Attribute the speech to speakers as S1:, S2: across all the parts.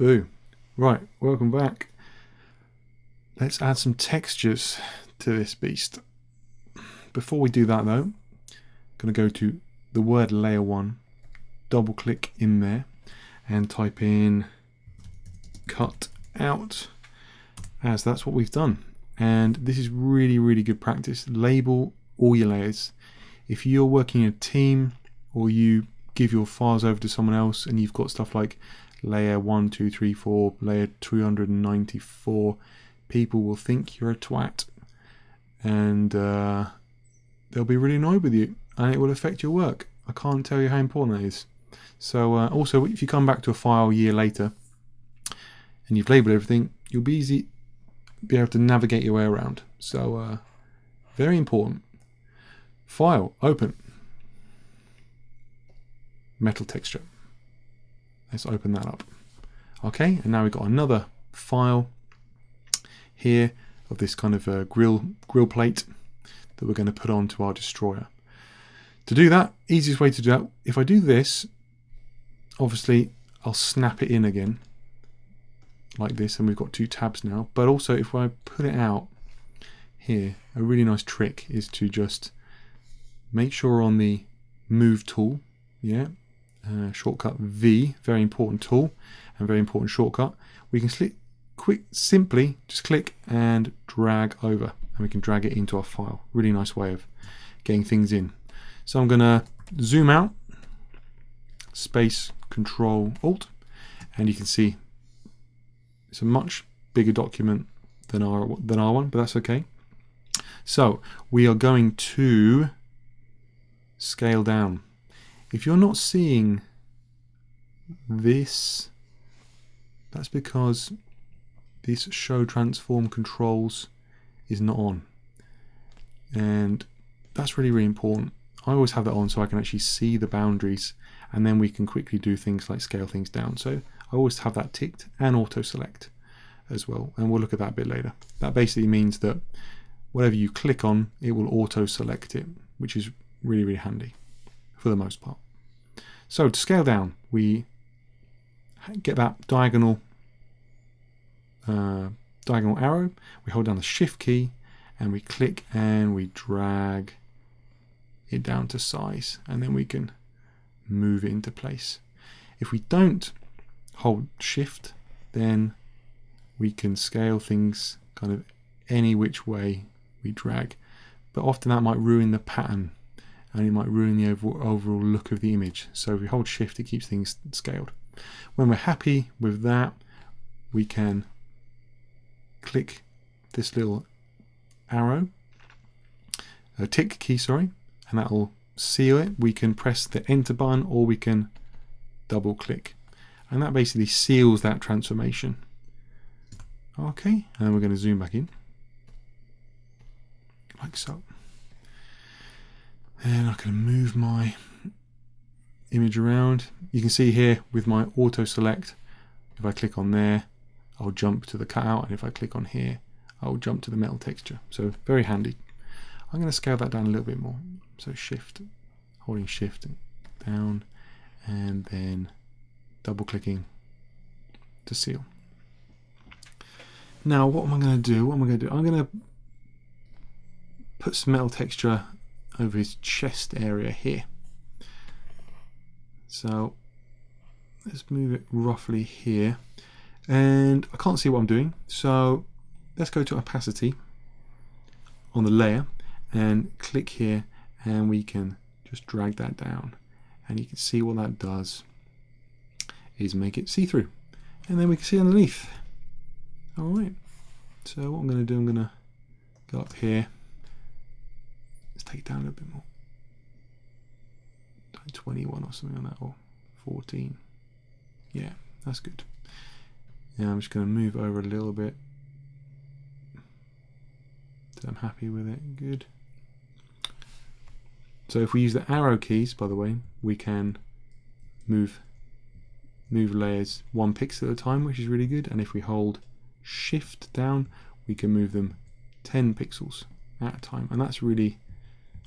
S1: Boo. Right, welcome back. Let's add some textures to this beast. Before we do that though, I'm going to go to the word layer 1, double click in there and type in cut out, as that's what we've done. And this is really good practice. Label all your layers. If you're working in a team or you give your files over to someone else and you've got stuff like layer 1, 2, 3, 4, layer 294, people will think you're a twat and they'll be really annoyed with you and it will affect your work. I can't tell you how important that is. So also, if you come back to a file a year later and you've labeled everything, you'll be able to navigate your way around. So very important. File, open. Metal texture. Let's open that up. Okay, and now we've got another file here of this kind of grill plate that we're going to put onto our destroyer. To do that, easiest way to do that, if I do this, obviously I'll snap it in again like this, and we've got two tabs now. But also if I put it out here, a really nice trick is to just make sure we're on the move tool, shortcut V, very important tool and very important shortcut. We can simply just click and drag over, and we can drag it into our file. Really nice way of getting things in. So I'm going to zoom out, space, Control, Alt, and you can see it's a much bigger document than our one, but that's okay. So we are going to scale down. If you're not seeing this, that's because this show transform controls is not on, and that's really important. I always have that on so I can actually see the boundaries, and then we can quickly do things like scale things down. So I always have that ticked, and auto select as well, and we'll look at that a bit later. That basically means that whatever you click on, it will auto select it, which is really handy for the most part. So to scale down, we get that diagonal arrow, we hold down the shift key and we click and we drag it down to size, and then we can move it into place. If we don't hold shift, then we can scale things kind of any which way we drag, but often that might ruin the pattern and it might ruin the overall look of the image. So if we hold shift, it keeps things scaled. When we're happy with that, we can click this little arrow, a tick key, sorry, and that will seal it. We can press the enter button or we can double click, and that basically seals that transformation. Okay, and then we're going to zoom back in like so. And I can move my image around. You can see here with my auto select, if I click on there, I'll jump to the cutout, and if I click on here, I'll jump to the metal texture. So very handy. I'm going to scale that down a little bit more. So shift, holding shift down, and then double clicking to seal. Now what am I going to do? I'm going to put some metal texture over his chest area here. So let's move it roughly here, and I can't see what I'm doing, so let's go to opacity on the layer and click here, and we can just drag that down, and you can see what that does is make it see-through, and then we can see underneath. Alright, so what I'm going to do, I'm going to go up here. Let's take it down a little bit more. 21 or something like that, or 14. Yeah, that's good. Yeah, I'm just going to move over a little bit. So I'm happy with it. Good. So if we use the arrow keys, by the way, we can move layers 1 pixel at a time, which is really good. And if we hold shift down, we can move them 10 pixels at a time, and that's really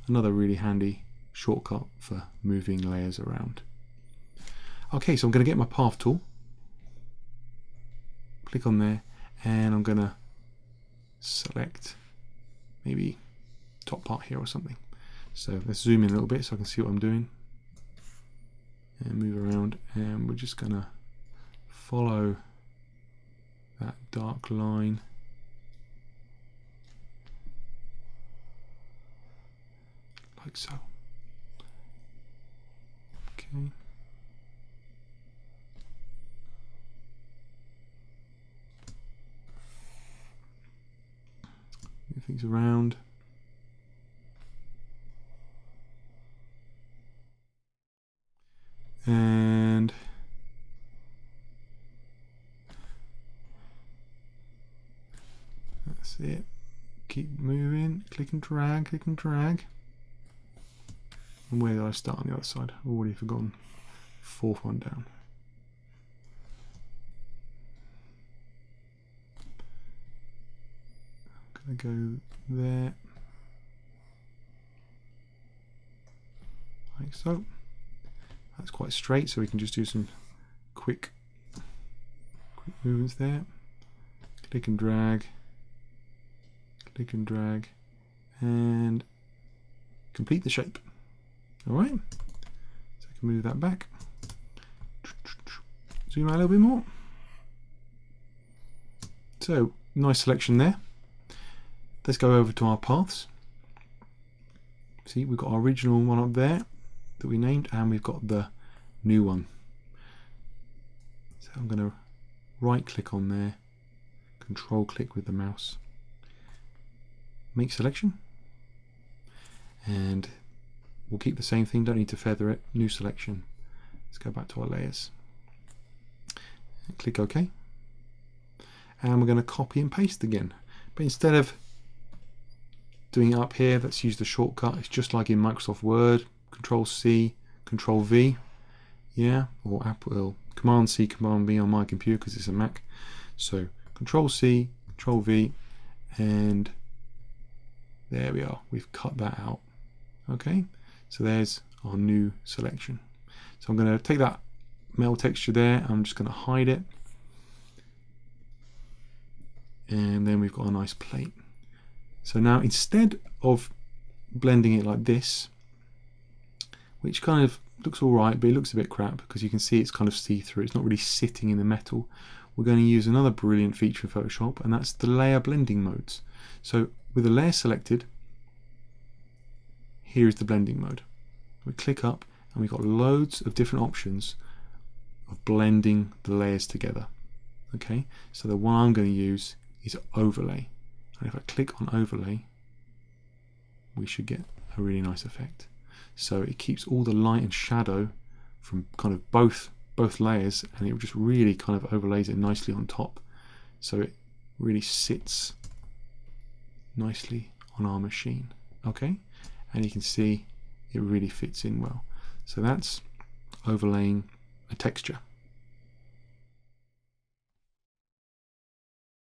S1: another really handy shortcut for moving layers around. Okay, so I'm going to get my path tool, click on there, and I'm going to select maybe top part here or something. So let's zoom in a little bit so I can see what I'm doing, and move around, and we're just going to follow that dark line like so. Okay. Move things around. And that's it. Keep moving, click and drag, click and drag. And where did I start on the other side? Already forgotten. Fourth one down. I'm gonna go there. Like so. That's quite straight, so we can just do some quick movements there. Click and drag, and complete the shape. All right, so I can move that back. Zoom out a little bit more. So nice selection there. Let's go over to our paths. See, we've got our original one up there that we named, and we've got the new one. So I'm going to right click on there, control click with the mouse, make selection, and we'll keep the same thing, don't need to feather it, new selection. Let's go back to our layers, and click OK, and we're going to copy and paste again, but instead of doing it up here, let's use the shortcut. It's just like in Microsoft Word, Control C, Control V, yeah, or Apple Command C, Command V on my computer because it's a Mac. So Control C, Control V, and there we are. We've cut that out. Okay, so there's our new selection. So I'm going to take that metal texture there. I'm just going to hide it, and then we've got a nice plate. So now instead of blending it like this, which kind of looks alright, but it looks a bit crap because you can see it's kind of see-through, it's not really sitting in the metal, we're going to use another brilliant feature in Photoshop, and that's the layer blending modes. So with the layer selected, here is the blending mode. We click up and we've got loads of different options of blending the layers together. Okay, so the one I'm going to use is overlay. And if I click on overlay, we should get a really nice effect. So it keeps all the light and shadow from kind of both layers, and it just really kind of overlays it nicely on top. So it really sits nicely on our machine. Okay, and you can see it really fits in well. So that's overlaying a texture.